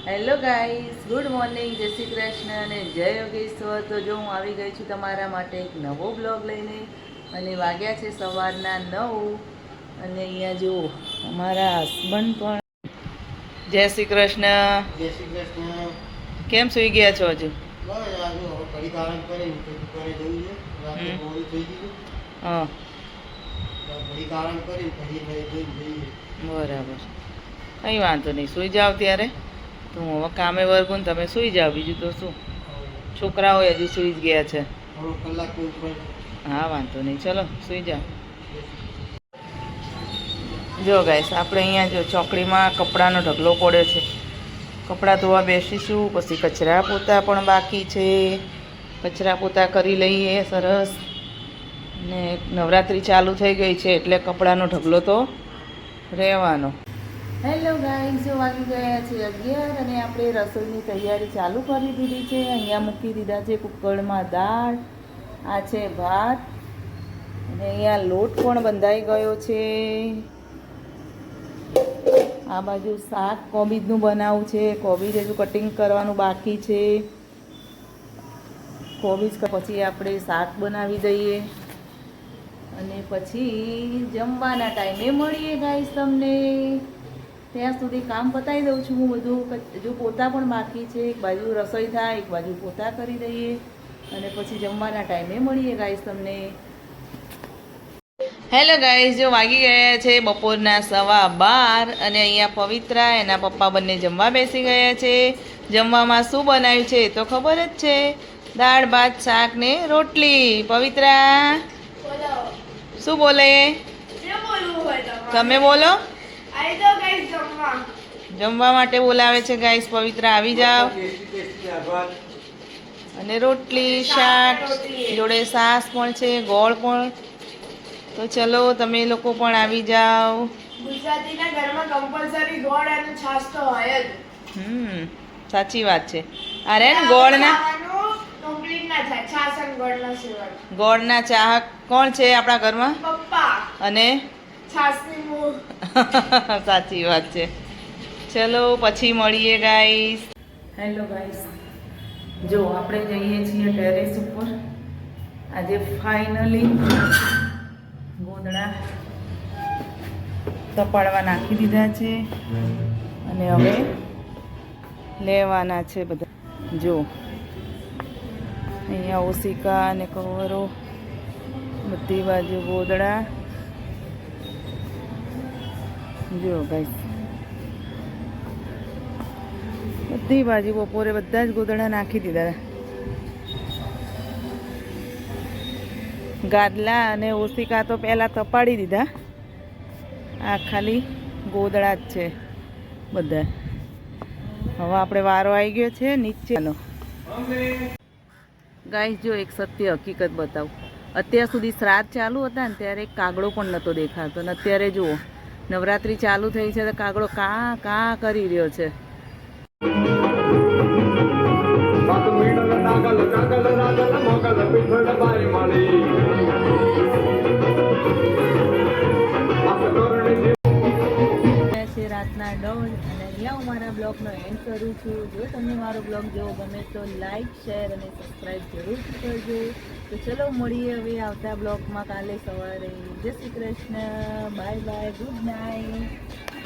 Hello guys, good morning, જય શ્રી કૃષ્ણ અને જય યોગેશ્વર. તો જો હું આવી ગઈ છું તમારા માટે એક નવો બ્લોગ લઈને અને વાગ્યા છે સવારના 9 અને અહીંયા જુઓ અમારા હસબન્ડ પણ. જય શ્રી કૃષ્ણ. જય શ્રી કૃષ્ણ. કેમ સૂઈ ગયા છો હજુ? હા, બરાબર, કંઈ વાંધો નહીં, સૂઈ જાઓ ત્યારે. તો હું હવે કામે વર્ગું ને તમે સૂઈ જાઓ, બીજું તો શું. છોકરાઓ હજુ સૂઈ જ ગયા છે. હા, વાંધો નહીં, ચલો સૂઈ જાઓ. જો ગાઈસ, આપણે અહીંયા જો ચોકડીમાં કપડાનો ઢગલો પડ્યો છે. કપડાં ધોવા બેસીશું, પછી કચરા પોતા પણ બાકી છે. કચરા પોતા કરી લઈએ સરસ. ને નવરાત્રિ ચાલુ થઈ ગઈ છે એટલે કપડાનો ઢગલો તો રહેવાનો. હેલો ગાઈસ, જો વાગી ગયા છે 11 અને આપણે રસોઈની તૈયારી ચાલુ કરી દીધી છે. અહીંયા મૂકી દીધા છે કુકરમાં દાળ, આ છે ભાત અને અહીંયા લોટ પણ બંધાઈ ગયો છે. આ બાજુ શાક કોબીજનું બનાવવું છે. કોબીજ હજુ કટિંગ કરવાનું બાકી છે. કોબીજ પછી આપણે શાક બનાવી દઈએ અને પછી જમવાના ટાઈમે મળીએ ગાઈસ તમને. ત્યાં સુધી કામ પતાવી દઉં છું હું બધું. હજુ પોતા પણ બાકી છે. એક બાજુ રસોઈ થાય, એક બાજુ પોતા કરી દઈએ અને પછી જમવાના ટાઈમે મળીએ ગાઈસ તમને. હેલો ગાઈસ, જો વાગી ગયા છે બપોરના 12:15 અને અહીંયા પવિત્રા એના પપ્પા બંને જમવા બેસી ગયા છે. જમવામાં શું બનાવ્યું છે તો ખબર જ છે, દાળ ભાત શાક ને રોટલી. પવિત્રા શું બોલે? તમે બોલો. જમવા માટે બોલાવે છે ગાઈસ. પવિત્રા આવી જાઓ. અને રોટલી શાક જોડે સાસ પણ છે, ગોળ પણ. તો ચલો તમે લોકો પણ આવી જાઓ. ગુજરાતીના ઘરમાં કમ્પલસરી ગોળ અને છાશ તો હોય જ. સાચી વાત છે. અરે ને ગોળના કમ્પ્લીટ ના થાય છાશ અને ગોળના સિવાય. ગોળના ચાહક કોણ છે આપણા ઘરમાં? પપ્પા. અને છાશની મૂળ. સાચી વાત છે. ચલો પછી મળીએ ગાઈસ. હેલો ગાઈસ, જો આપણે જઈએ છીએ ટેરેસ ઉપર. આજે ફાઇનલી ગોદડા તપાડવા નાખી દીધા છે અને હવે લેવાના છે બધા. જો અહીંયા ઓશિકા અને કવરો, બધી બાજુ ગોદડા. જો ગાઈસ, બધી બાજુ બપોરે બધા જ ગોદડા નાખી દીધા. ગાદલા અને ઓશિકા તો પહેલાં તપાડી દીધા. આ ખાલી ગોદડા જ છે બધા. હવે આપણે વારો આવી ગયો છે નીચેનો. ગાઈસ, જો એક સત્ય હકીકત બતાવું. અત્યાર સુધી શ્રાદ્ધ ચાલુ હતા ને ત્યારે એક કાગડો પણ નહોતો દેખાતો ને અત્યારે જુઓ નવરાત્રિ ચાલુ થઈ છે તો કાગડો કાં કાં કરી રહ્યો છે. રાતના 9 અને અહીંયા હું મારા બ્લોગનો એન્ડ કરું છું. જો તમને મારો બ્લોગ જોવો ગમે તો લાઈક શેર અને સબસ્ક્રાઈબ જરૂરથી કરજો. તો ચલો મળીએ હવે આવતા બ્લોગમાં કાલે સવારે. જય Shri Krishna, bye bye, good night.